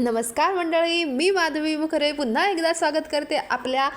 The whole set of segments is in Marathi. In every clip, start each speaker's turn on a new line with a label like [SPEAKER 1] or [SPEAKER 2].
[SPEAKER 1] नमस्कार मंडळी, मी माधवी मुखरे पुन्हा एकदा स्वागत करते आपल्या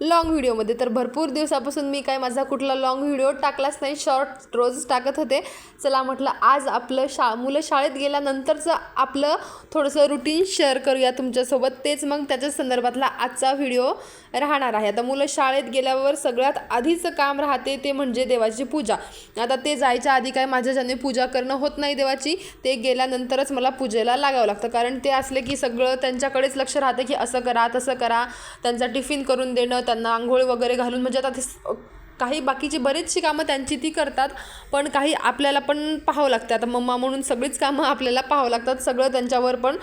[SPEAKER 1] लॉंग व्हिडिओमध्ये. तर भरपूर दिवसापासून मी काय माझा कुठला लॉंग व्हिडिओ टाकलाच नाही, शॉर्ट रोज टाकत होते. चला म्हटलं आज आपलं मुलं शाळेत गेल्यानंतरचं आपलं थोडंसं रुटीन शेअर करूया तुमच्यासोबत. तेच मग त्याच्या संदर्भातला आजचा व्हिडिओ राहणार आहे. आता मुलं शाळेत गेल्यावर सगळ्यात आधीचं काम राहते ते म्हणजे देवाची पूजा. आता ते जायच्या आधी काय माझ्याच्याने पूजा करणं होत नाही देवाची, ते गेल्यानंतरच मला पूजेला लागावं लागतं. कारण ते असले की सगळं त्यांच्याकडेच लक्ष राहतं की असं करा तसं करा, त्यांचा टिफिन करून देणं, त्यांना आंघोळ वगैरे घालून, म्हणजे आता ते काही बाकीची बरीचशी कामं त्यांची ती करतात, पण काही आपल्याला पण पाहावं लागतं. आता मम्मा म्हणून सगळीच कामं आपल्याला पाहावं लागतात, सगळं त्यांच्यावर पण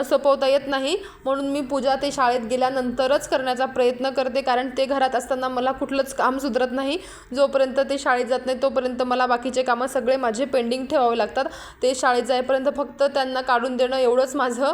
[SPEAKER 1] सोपवता येत नाही. म्हणून मी पूजा ते शाळेत गेल्यानंतरच करण्याचा प्रयत्न करते, कारण ते घरात असताना मला कुठलंच काम सुधरत नाही. जोपर्यंत ते शाळेत जात नाही तोपर्यंत मला बाकीचे कामं सगळे माझे पेंडिंग ठेवावे लागतात. ते शाळेत जाईपर्यंत फक्त त्यांना काढून देणं एवढंच माझं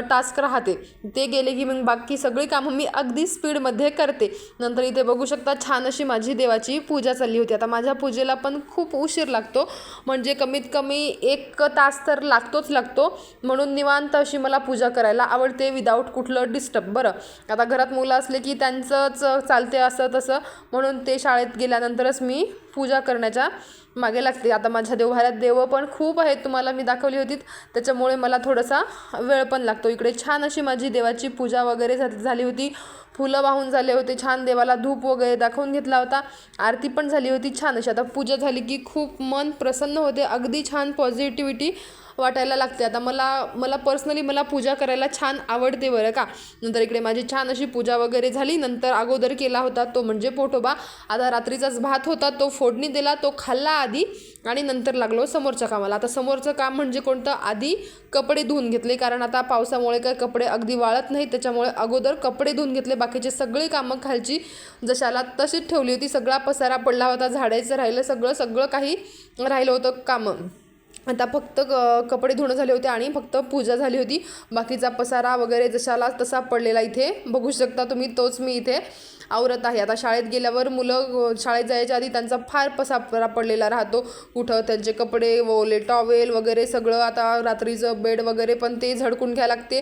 [SPEAKER 1] टास्क राहते. ते गेले की मग बाकी सगळी कामं मी अगदी स्पीडमध्ये करते. नंतर इथे बघू शकता छान अशी माझी देवाची पूजा चालली होती. आता माझ्या पूजेला पण खूप उशीर लागतो, म्हणजे कमीत कमी 1 तास तर लागतो. म्हणून निवांत अशी मला पूजा करायला आवडते, विदाऊट कुठलं डिस्टर्ब. बरं, आता घरात मुलं असले की त्यांचंच चालते असं तसं, म्हणून ते शाळेत गेल्यानंतरच मी पूजा करण्याच्या मागे लागते. आता माझ्या देवघरात देवं पण खूप आहेत, तुम्हाला मी दाखवली होती, त्याच्यामुळे मला थोडासा वेळ पण लागतो. इकडे छान अशी माझी देवाची पूजा वगैरे झाली होती, फुलं वाहून झाले होते, छान देवाला धूप वगैरे दाखवून घेतला होता, आरती पण झाली होती छान अशी. आता पूजा झाली की खूप मन प्रसन्न होते, अगदी छान पॉझिटिव्हिटी वाटायला लागते. आता मला पर्सनली मला पूजा करायला छान आवडते बरं का. नंतर इकडे माझी छान अशी पूजा वगैरे झाली. नंतर अगोदर केला होता तो म्हणजे पोटोबा. आता रात्रीचाच भात होता, तो फोडणी दिला, तो खाल्ला आधी, आणि नंतर लागलो समोरच्या कामाला. आता समोरचं काम म्हणजे कोणतं, आधी कपडे धुवून घेतले, कारण आता पावसामुळे काय कपडे अगदी वाळत नाही, त्याच्यामुळे अगोदर कपडे धुवून घेतले. बाकीचे सगळी कामं खालची जशाला तशीच ठेवली होती, सगळा पसारा पडला होता, झाडायचं राहिलं, सगळं काही राहिलं होतं कामं. आता फक्त कपडे धुणं झाले होते आणि फक्त पूजा झाली होती. बाकीचा पसारा वगैरे जशाला तसा पडलेला इथे बघू शकता तुम्ही, तोच मी इथे आवरत आहे. आता शाळेत गेल्यावर मुलं शाळेत जायच्या आधी त्यांचा फार पसारा पडलेला राहतो, कुठं त्यांचे कपडे ओले टॉवेल वगैरे सगळं. आता रात्रीचं बेड वगैरे पण ते झडकून घ्यायला लागते,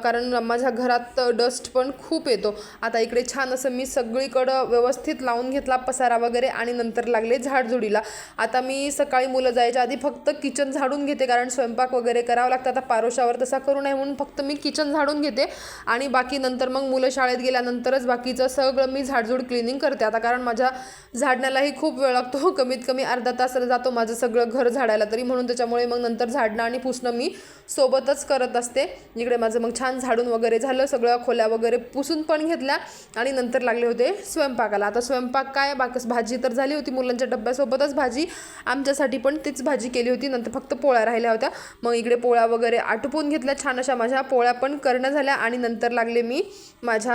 [SPEAKER 1] कारण माझ्या घरात डस्ट पण खूप येतो. आता इकडे छान असं मी सगळीकडं व्यवस्थित लावून घेतला पसारा वगैरे, आणि नंतर लागले झाडझुडीला. आता मी सकाळी मुलं जायच्या आधी फक्त किचन झाडून घेते, कारण स्वयंपाक वगैरे करावं लागतं. आता पारोशावर तसा करू नये म्हणून फक्त मी किचन झाडून घेते, आणि बाकी नंतर मग मुलं शाळेत गेल्यानंतरच बाकीचं सगळं मी झाडझूड क्लिनिंग करते. आता कारण माझ्या झाडण्यालाही खूप वेळ लागतो, कमीत कमी अर्धा तास जातो माझं सगळं घर झाडायला तरी, म्हणून त्याच्यामुळे मग नंतर झाडणं आणि पुसणं मी सोबतच करत असते. इकडे माझं मग छान झाडून वगैरे झालं, सगळ्या खोल्या वगैरे पुसून पण घेतल्या, आणि नंतर लागले होते स्वयंपाकाला. आता स्वयंपाक काय, बाकी भाजी तर झाली होती, मुलांच्या डब्यासोबतच भाजी, आमच्यासाठी पण तीच भाजी केली होती. नंतर फक्त पोळ्या राहिल्या होत्या, मग इकडे पोळ्या वगैरे आटपून घेतल्या, छान अशा माझ्या पोळ्या पण करणं झाल्या, आणि नंतर लागले मी माझ्या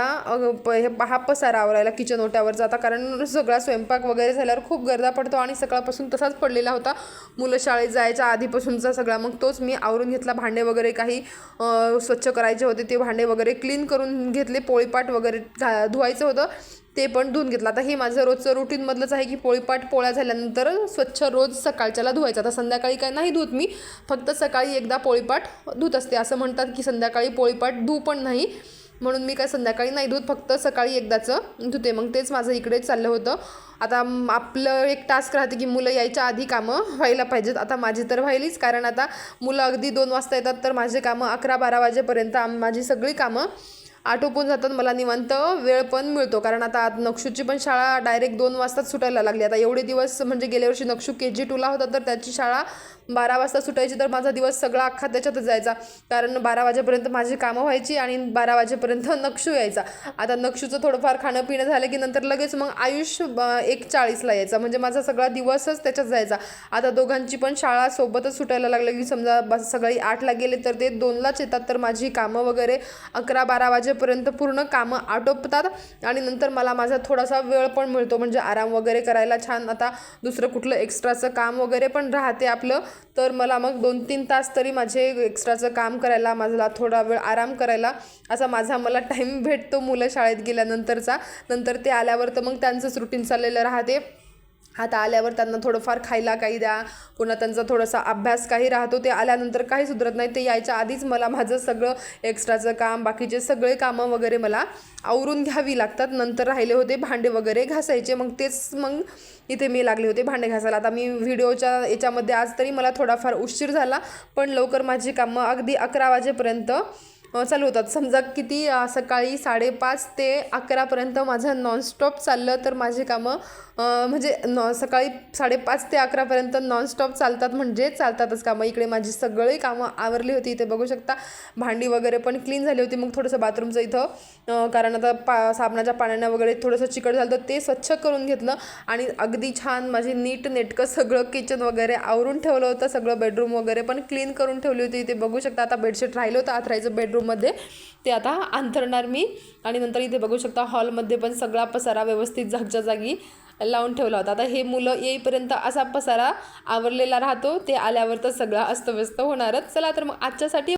[SPEAKER 1] हा पसारा आवरायला किचन ओट्यावरचा. आता कारण सगळा स्वयंपाक वगैरे झाल्यावर खूप गर्दा पडतो, आणि सकाळपासून तसाच पडलेला होता मुलं शाळेत जायच्या आधीपासूनचा सगळा, मग तोच मी आवरून घेतला. भांडे वगैरे काही स्वच्छ करायचे होते, ते भांडे वगैरे क्लीन करून घेतले. पोळीपाट वगैरे धुवायचं होतं, ते पण धुवून घेतलं. आता हे माझं रोजचं रुटीनमधलंच आहे की पोळीपाट पोळ्या झाल्यानंतर स्वच्छ रोज सकाळच्याला धुवायचं. आता संध्याकाळी काय नाही धुत मी, फक्त सकाळी एकदा पोळीपाट धुत असते. असं म्हणतात की संध्याकाळी पोळीपाट धुऊ पण नाही, म्हणून मी काय संध्याकाळी नाही धुत, फक्त सकाळी एकदाचं धुते. मग तेच माझं इकडे चाललं होतं. आता आपलं एक टास्क राहते की मुलं यायच्या आधी कामं व्हायला पाहिजेत. आता माझी तर व्हायलीच, कारण आता मुलं अगदी 2 वाजता येतात, तर माझे कामं 11-12 वाजेपर्यंत माझी सगळी कामं आटोपून जातात. मला निवांत वेळ पण मिळतो, कारण आता नक्षूची पण शाळा डायरेक्ट 2 वाजताच सुटायला लागली. आता एवढे दिवस म्हणजे गेल्या वर्षी नक्षू KG 2ला होता, तर त्याची शाळा 12 वाजता सुटायची, तर माझा दिवस सगळा अख्खा त्याच्यातच जायचा, कारण 12 वाजेपर्यंत माझी कामं व्हायची आणि 12 वाजेपर्यंत नक्षू यायचा. आता नक्षूचं थोडंफार खाणं पिणं झालं की नंतर लगेच मग आयुष 1:40ला यायचा, म्हणजे माझा सगळा दिवसच त्याच्यात जायचा. आता दोघांची पण शाळा सोबतच सुटायला लागली की समजा सकाळी 8ला गेले तर ते 2लाच येतात, तर माझी कामं वगैरे 11-12 वाजेपर्यंत पूर्ण कामं आटोपतात, आणि नंतर मला माझा थोडासा वेळ पण मिळतो, म्हणजे आराम वगैरे करायला छान. आता दुसरं कुठलं एक्स्ट्राचं काम वगैरे पण राहते आपलं, तर मला मग 2-3 तास तरी माझे एक्स्ट्राचं काम करायला, माझा थोडा वेळ आराम करायला असा मला टाईम भेटतो मुलं शाळेत गेल्यानंतरचा. नंतर ते आल्यावर तर मग त्यांचंच रुटीन चाललेलं राहते. आता आल्यावर त्यांना थोडंफार खायला काही द्या, पुन्हा त्यांचा थोडासा अभ्यास काही राहतो, ते आल्यानंतर काही सुधरत नाही. ते यायच्या आधीच मला माझं सगळं एक्स्ट्राचं काम, बाकीचे सगळे कामं वगैरे मला आवरून घ्यावी लागतात. नंतर राहिले होते भांडे वगैरे घासायचे, मग इथे मी लागले होते भांडे घासायला. आता मी व्हिडिओच्या याच्यामध्ये आज तरी मला थोडाफार उशीर झाला, पण लवकर माझी कामं अगदी 11 वाजेपर्यंत चालू होतात. समजा किती सकाळी 5:30 ते 11पर्यंत माझं नॉनस्टॉप चाललं, तर माझी कामं म्हणजे सकाळी 5:30 ते 11पर्यंत नॉनस्टॉप चालतात, म्हणजे चालतातच कामं. इकडे माझी सगळी कामं आवरली होती. इथे बघू शकता भांडी वगैरे पण क्लीन झाली होती. मग थोडंसं बाथरूमचं इथं कारण आता साबणाच्या पाण्यानं वगैरे थोडंसं चिकट झालं, तर ते स्वच्छ करून घेतलं आणि अगदी छान माझी नेटकं सगळं किचन वगैरे आवरून ठेवलं होतं. सगळं बेडरूम वगैरे पण क्लीन करून ठेवली होती. इथे बघू शकता आता बेडशीट राहिलं होतं आथरायचं बेडरूममध्ये, ते आता अंथरणार मी. आणि नंतर इथे बघू शकता हॉलमध्ये पण सगळा पसारा व्यवस्थित जागच्या जागी लावून ठेवला होता. आता हे मुलं येईपर्यंत असा पसारा आवरलेला राहतो, ते आल्यावर तर सगळा अस्तव्यस्त होणारच. चला तर मग आजच्यासाठी